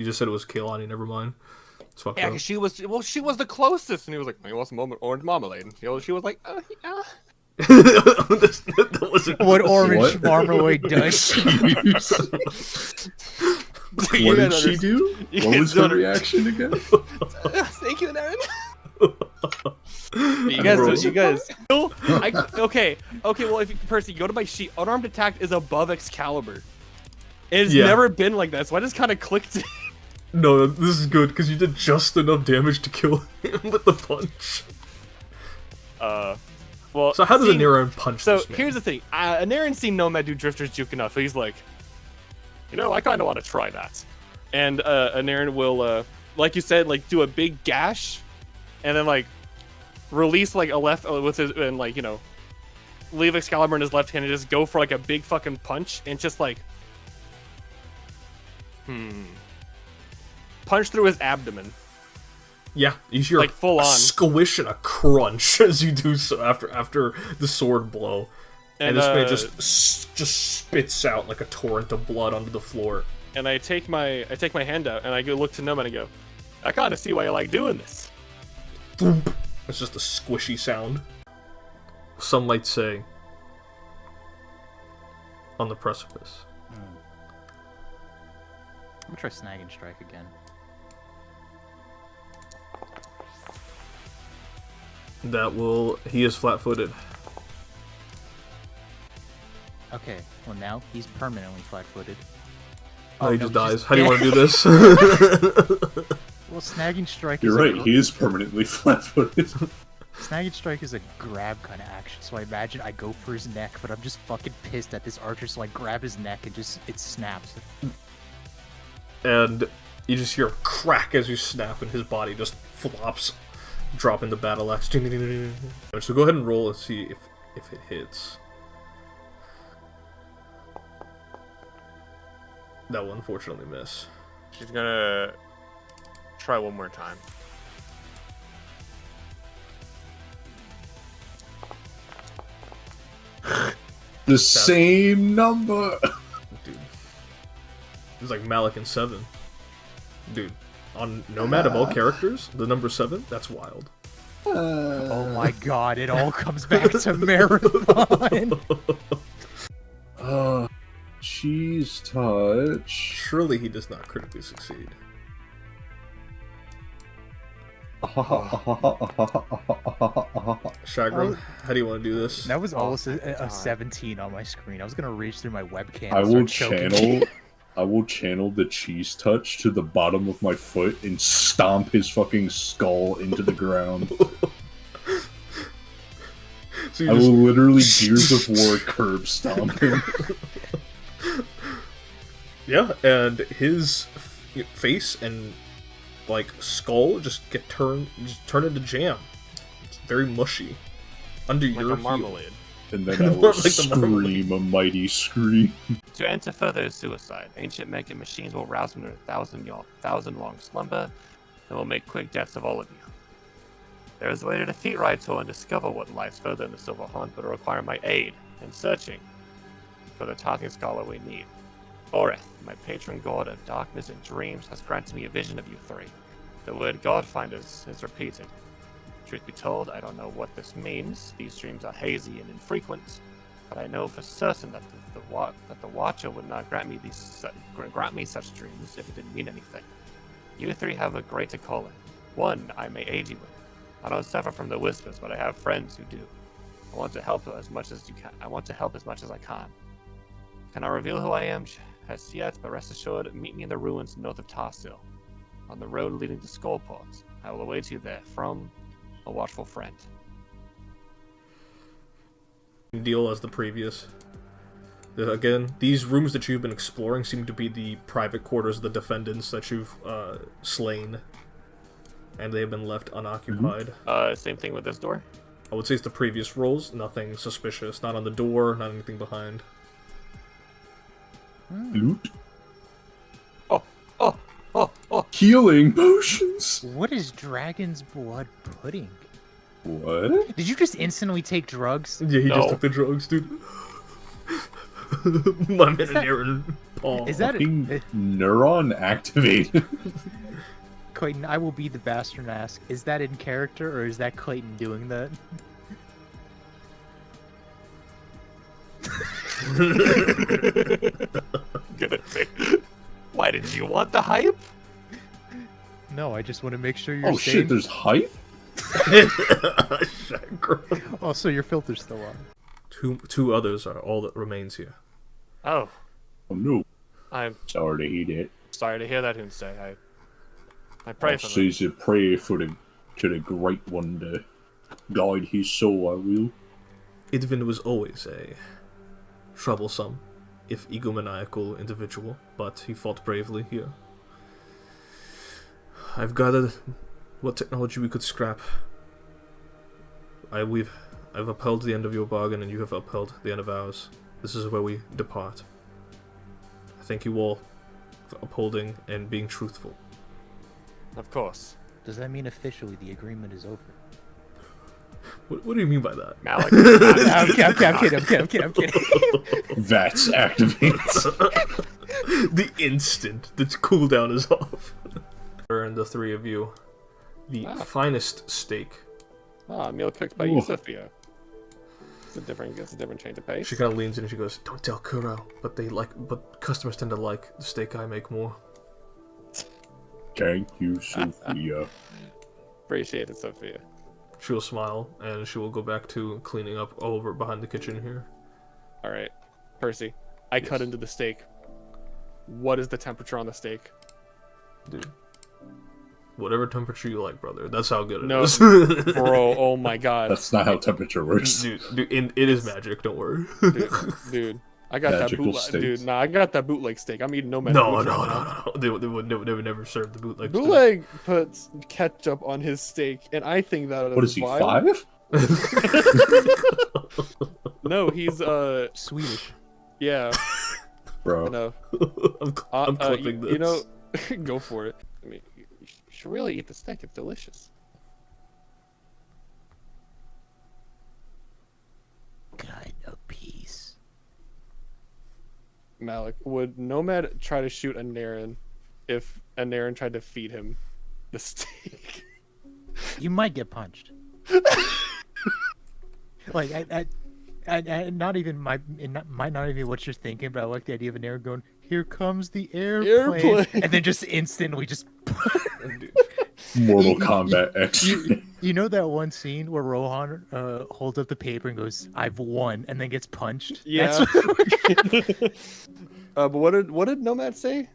You just said it was Kaylani, never mind. It's fucked Yeah, up. because she was the closest, and he was like, "You want some orange marmalade?" And she was like, "Yeah." that wasn't What orange marmalade does. What did she do? What was her reaction again? Thank you, Aaron. You guys. Okay. Well, if Percy, go to my sheet. Unarmed attack is above Excalibur. It's never been like that, so I just kind of clicked. No, this is good because you did just enough damage to kill him with the punch. Well. So how does Anarin punch So this man? here's the thing. Anarin's seen Nomad do Drifter's Juke enough. He's like, I kind of want to try that. And Anarin will, like you said, like do a big gash, and then like release like a left with his and like leave Excalibur in his left hand and just go for like a big fucking punch and just like punch through his abdomen. Yeah, you hear like full a on squish and a crunch as you do so after the sword blow, and this man just spits out like a torrent of blood onto the floor. And I take my hand out and I go look to Nomad and I go, I kind of see why you like doing this. Boom. It's just a squishy sound. Some might say, on the precipice. I'm gonna try snag and strike again. He is flat-footed. Okay, well now he's permanently flat-footed. Oh, he just dies. How do you want to do this? Well, snag and strike You're right, he is permanently flat-footed. Snag and strike is a grab kind of action, so I imagine I go for his neck, but I'm just fucking pissed at this archer, so I grab his neck and it snaps. And you just hear a crack as you snap, and his body just flops, dropping the battle axe. So go ahead and roll and see if it hits. That will unfortunately miss. She's gonna try one more time. The same number. Dude. It's like Malik and 7. Dude. On Nomad of all characters, the number 7, that's wild. Oh my god, it all comes back to Marathon. Cheese touch. Surely he does not critically succeed. Chagrin, how do you want to do this? That was almost a 17 on my screen. I was gonna reach through my webcam. I will channel the cheese touch to the bottom of my foot and stomp his fucking skull into the ground. So I will literally Gears of War curb stomp him. Yeah, and his face and like skull just turn into jam. It's very mushy under like your a marmalade. heel. And then I will scream a mighty scream. To enter further suicide, ancient mega machines will rouse from their thousand-long slumber and will make quick deaths of all of you. There is a way to defeat Raito and discover what lies further in the Silver Hunt, but it will require my aid in searching for the talking scholar we need. Oreth, my patron god of darkness and dreams, has granted me a vision of you three. The word Godfinders is repeated. Truth be told, I don't know what this means. These dreams are hazy and infrequent, but I know for certain that the Watcher would not grant me such dreams if it didn't mean anything. You three have a greater calling. One I may aid you with. I don't suffer from the whispers, but I have friends who do. I want to help as much as I can. Cannot reveal who I am as yet, but rest assured, meet me in the ruins north of Tarsil, on the road leading to Skullport. I will await you there. From a watchful friend. Deal as the previous. Again, these rooms that you've been exploring seem to be the private quarters of the defendants that you've slain, and they have been left unoccupied. Same thing with this door. I would say it's the previous rolls. Nothing suspicious. Not on the door. Not anything behind. Loot. Oh. Healing potions. What is dragon's blood pudding? What? Did you just instantly take drugs? Yeah, he No. just took the drugs, dude. My man Aaron Paul. Is that Fucking neuron activated. Clayton? I will be the bastard and ask: is that in character, or is that Clayton doing that? Gonna say, why did you want the hype? No, I just want to make sure you're Oh shit, there's hype? Oh, so your filter's still on. Two others are all that remains here. Oh, Oh no. I'm Sorry to hear that. sorry to hear that, Hunsei. I pray I'll for them. seize a prayer for the great one to guide his soul, I will. Idvin was always a troublesome, if egomaniacal individual, but he fought bravely here. I've gathered what technology we could scrap. I've upheld the end of your bargain, and you have upheld the end of ours. This is where we depart. I thank you all for upholding and being truthful. Of course. Does that mean officially the agreement is over? What do you mean by that? Malik. I'm kidding. That's activates. The instant the cooldown is off. And the three of you, the finest steak. Ah, meal cooked by you, Sophia. It's a different change of pace. She kind of leans in and she goes, "Don't tell Kuro, but customers tend to like the steak I make more." Thank you, Sophia. Appreciate it, Sophia. She'll smile and she will go back to cleaning up all over behind the kitchen here. All right, Percy. I cut into the steak. What is the temperature on the steak? Dude. Whatever temperature you like, brother. That's how good it No, is. bro. Oh my god, That's not how temperature works. Dude, it is magic. Don't worry. dude. I got Magical that bootleg, steaks. dude. Nah, I got that bootleg steak. I'm eating no man. No. They would never serve the bootleg. Bootleg puts ketchup on his steak, and I think that What is he, vile. 5? No, he's Swedish. yeah. Bro. No. I'm clipping this. You know, go for it. I mean, you should really eat the steak. It's delicious. Kind of peace. Malik, would Nomad try to shoot a Naren if a Naren tried to feed him the steak? You might get punched. Like, I not even might not even what you're thinking, but I like the idea of an air going, "Here comes the airplane," and then just instantly just. Mortal Kombat X. You know that one scene where Rohan holds up the paper and goes, "I've won," and then gets punched? Yeah. That's But what did Nomad say?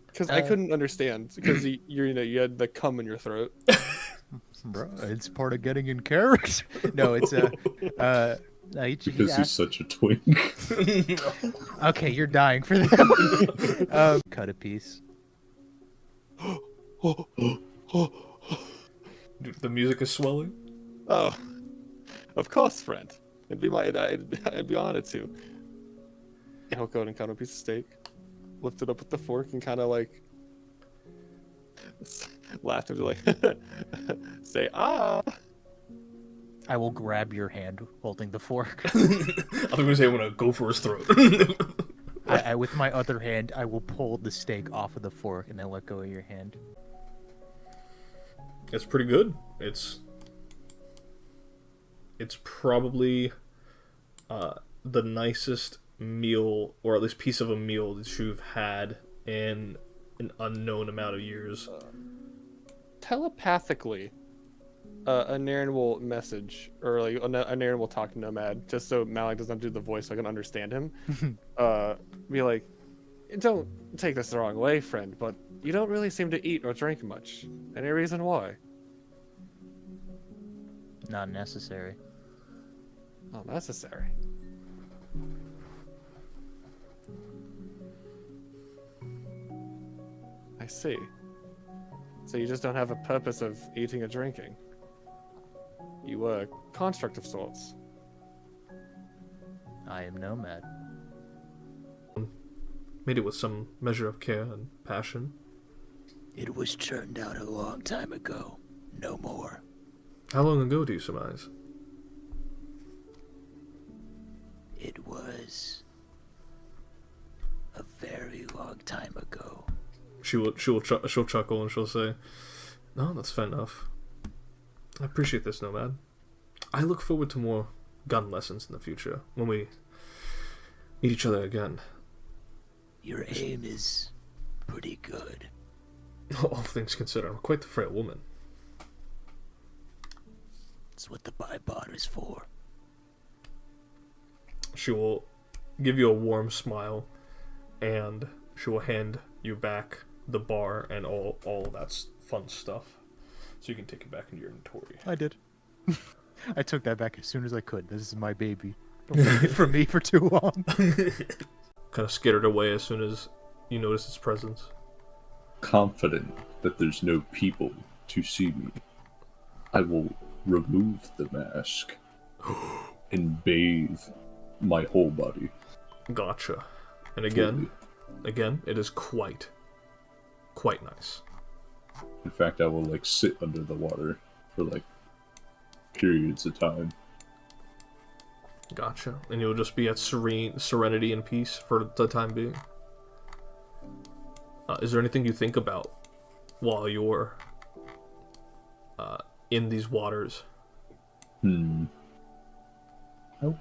Because I couldn't understand. Because you had the cum in your throat. Bro, it's part of getting in character. No, it's no, he Because he's asked, such a twink. okay, you're dying for that. Cut a piece. Dude, the music is swelling. Oh, of course, friend. I'd be honored to. Yeah, I'll go ahead and cut a piece of steak, lift it up with the fork, and kind of like laugh and be like, say ah. I will grab your hand holding the fork. I was gonna say I'm gonna go for his throat. I with my other hand, I will pull the steak off of the fork and then let go of your hand. It's pretty good. It's probably the nicest meal, or at least piece of a meal that you've had in an unknown amount of years. Telepathically, a Naren will message, or like a Naren will talk to Nomad, just so Malik doesn't do the voice so I can understand him. Be like, don't take this the wrong way, friend, but you don't really seem to eat or drink much. Any reason why? Not necessary. Not necessary. I see. So you just don't have a purpose of eating or drinking. You were a construct of sorts. I am Nomad. Made it with some measure of care and passion. It was churned out a long time ago. No more. How long ago do you surmise? It was time ago. She'll chuckle and she'll say, "No, that's fair enough. I appreciate this, Nomad. I look forward to more gun lessons in the future when we meet each other again." Your aim is pretty good. All things considered, I'm quite the frail woman. That's what the bipod is for. She will give you a warm smile, and she will hand you back the bar and all of that fun stuff, so you can take it back into your inventory. I did. I took that back as soon as I could. This is my baby. Don't take it from me for too long. Kind of skittered away as soon as you notice its presence. Confident that there's no people to see me, I will remove the mask and bathe my whole body. Gotcha. And fully. again, it is quite nice. In fact, I will like sit under the water for like periods of time. Gotcha. And you'll just be at serenity and peace for the time being. Is there anything you think about while you're in these waters? I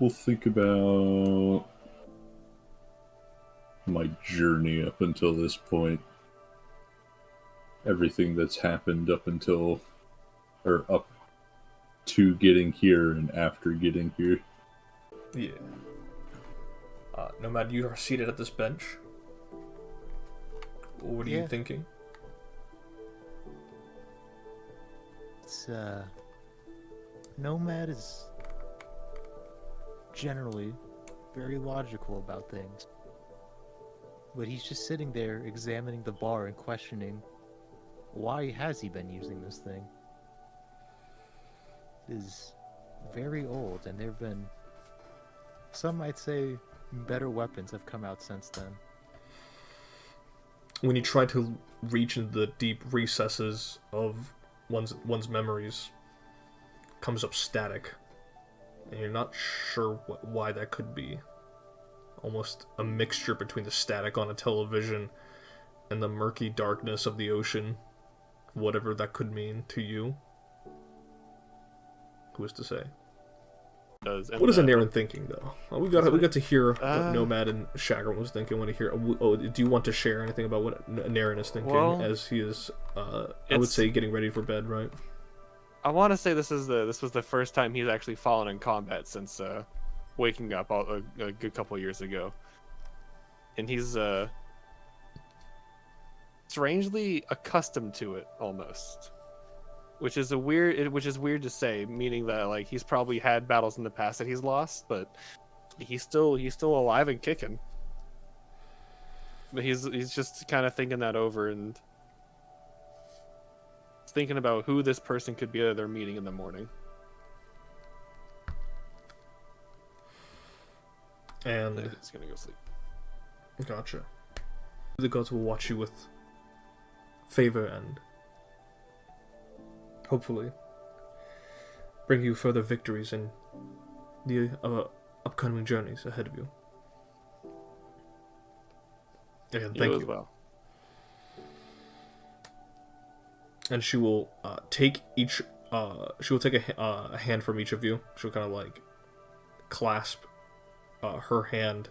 will think about my journey up until this point. Everything that's happened up until, or up to getting here and after getting here. Yeah. Nomad, you are seated at this bench. What are you thinking? It's, Nomad is generally very logical about things. But he's just sitting there examining the bar and questioning, why has he been using this thing? It is very old, and there have been, some might say, better weapons have come out since then. When you try to reach into the deep recesses of one's memories, comes up static, and you're not sure why that could be. Almost a mixture between the static on a television and the murky darkness of the ocean, whatever that could mean to you. Who is to say? What is Anarin thinking, though? We got to hear what Nomad and Chagrin was thinking. Want to hear? Do you want to share anything about what Anarin is thinking as he is? I would say getting ready for bed, right? I want to say this was the first time he's actually fallen in combat since waking up a good couple years ago, and he's strangely accustomed to it almost. Which is weird to say, meaning that like he's probably had battles in the past that he's lost, but he's still alive and kicking. But he's just kind of thinking that over and thinking about who this person could be that they're meeting in the morning. And he's gonna go sleep. Gotcha. The gods will watch you with favor and hopefully bring you further victories in the upcoming journeys ahead of you. Again, thank you. As well. And she will take each. She will take a hand from each of you. She'll kind of like clasp her hand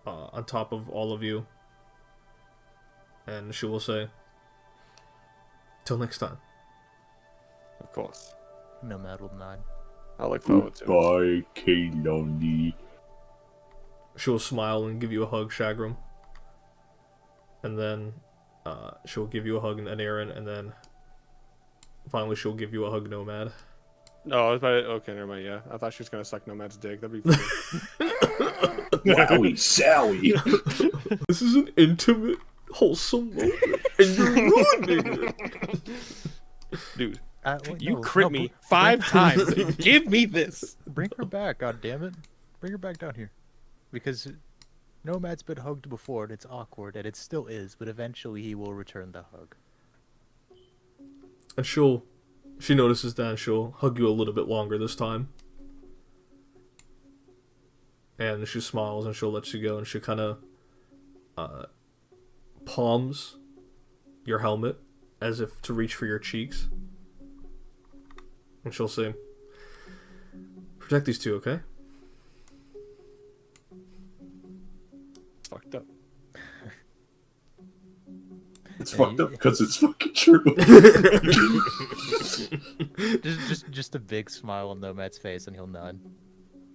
on top of all of you, and she will say, "Till next time." Of course. Nomad will nod. I look forward to it. Bye, Kaylani. She'll smile and give you a hug, Chagrin. And then she'll give you a hug, Anarin, and then finally she'll give you a hug, Nomad. No, I was about to, okay, never mind. Yeah, I thought she was gonna suck Nomad's dick. That'd be funny. Wowie Sally. This is an intimate, wholesome moment, and you're ruining it. Dude, Wait, you no, crit no, me 5 times. Give me this. Bring her back, goddammit. Bring her back down here. Because Nomad's been hugged before, and it's awkward, and it still is, but eventually he will return the hug. And she notices that, and she'll hug you a little bit longer this time. And she smiles, and she'll let you go, and she'll kind of palms your helmet as if to reach for your cheeks. And she'll say, "Protect these two, okay?" Fucked up. It's fucked up because it's fucking true. Just a big smile on Nomad's face, and he'll nod.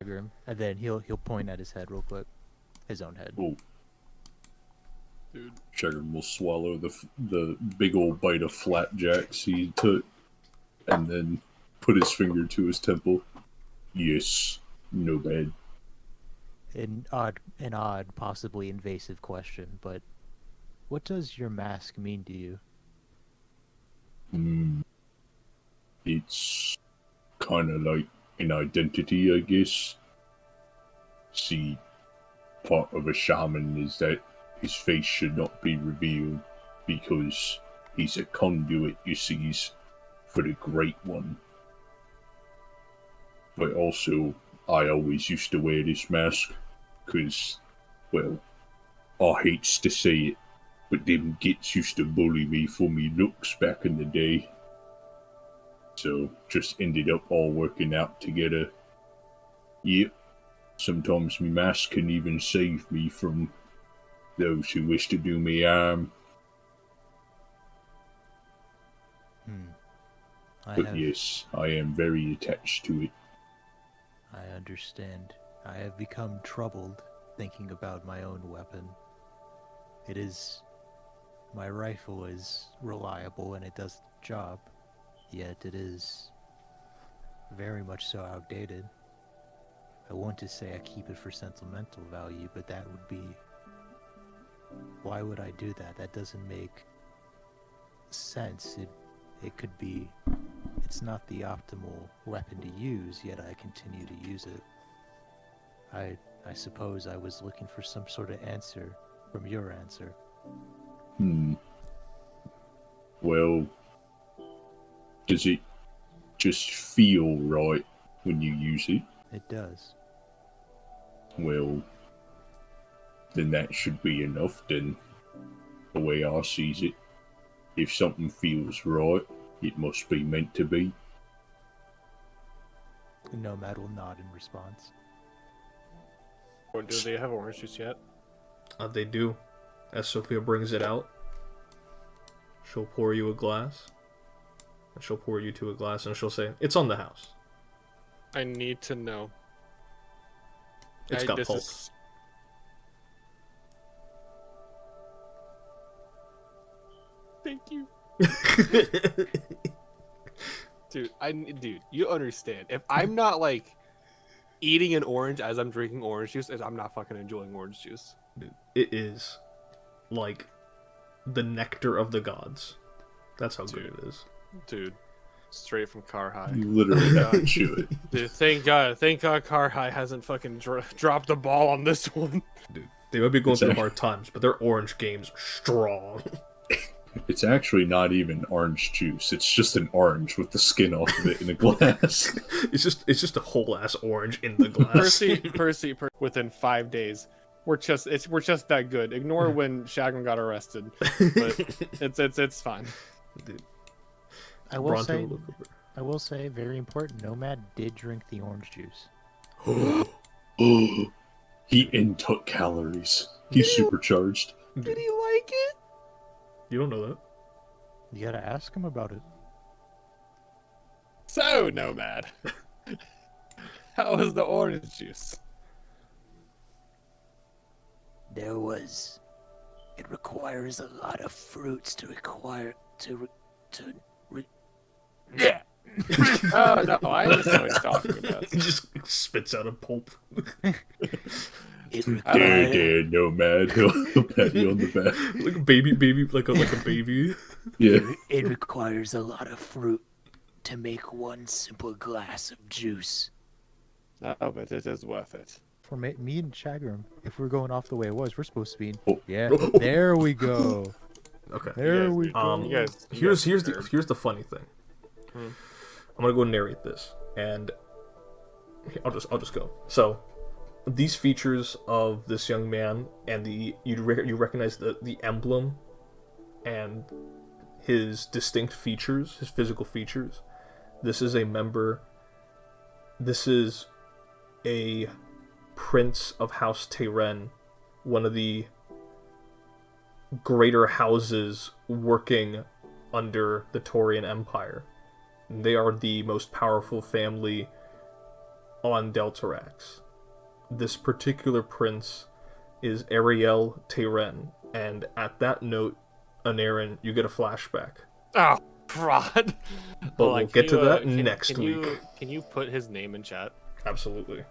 And then he'll point at his head real quick, his own head. Oh, Dude. Chagrin will swallow the big old bite of flapjacks he took, and then put his finger to his temple. Yes, no bad. An odd, possibly invasive question, but what does your mask mean to you? It's kind of like an identity, I guess. See, part of a shaman is that his face should not be revealed because he's a conduit, you see, for the Great One. But also, I always used to wear this mask because, well, I hates to say it, but them gits used to bully me for me looks back in the day. So, just ended up all working out together. Yep, sometimes my mask can even save me from those who wish to do me harm. But yes, I am very attached to it. I understand. I have become troubled thinking about my own weapon. My rifle is reliable and it does the job, yet it is very much so outdated. I want to say I keep it for sentimental value, but that would be... Why would I do that? That doesn't make sense. It could be... It's not the optimal weapon to use, yet I continue to use it. I suppose I was looking for some sort of answer from your answer. Well, does it just feel right when you use it? It does. Well, then that should be enough then, the way I sees it. If something feels right, it must be meant to be. The Nomad will nod in response. Or do they have orange juice yet? They do. As Sophia brings it out, she'll pour you a glass. And she'll pour you two a glass, and she'll say, "It's on the house." I need to know. It's got this pulp. Thank you. Dude, you understand. If I'm not like eating an orange as I'm drinking orange juice, I'm not fucking enjoying orange juice. Dude, it is like the nectar of the gods. That's how good it is. Dude, straight from Car High. You literally have to chew it. Dude, thank God Car High hasn't fucking dropped the ball on this one. Dude, they might be going through hard times, but their orange game's strong. It's actually not even orange juice. It's just an orange with the skin off of it in a glass. It's just a whole ass orange in the glass. Percy, within 5 days. We're just that good. Ignore when Shagman got arrested, but it's fine. Dude. I will say, very important. Nomad did drink the orange juice. He intook calories. He's supercharged. Did he like it? You don't know that. You gotta ask him about it. So, Nomad, how was the orange juice? It requires a lot of fruits Yeah. Oh no, I understand what he's talking about. He just spits out a pulp. There, Nomad. He'll pat you on the back. Like a baby, like a baby. Yeah. It requires a lot of fruit to make one simple glass of juice. No, but it is worth it. For me and Chagrin, if we're going off the way it was, we're supposed to be. Oh. Yeah, there we go. Okay. There we go. Here's the funny thing. I'm gonna go narrate this, and I'll just go. So, these features of this young man and you recognize the emblem and his distinct features, his physical features. This is a prince of House Teyren, one of the greater houses working under the Taurian Empire. They are the most powerful family on Deltarax. This particular prince is Ariel Teyren, and at that note, Anarin, you get a flashback. Oh, prod. But we'll get to that next week. Can you put his name in chat? Absolutely.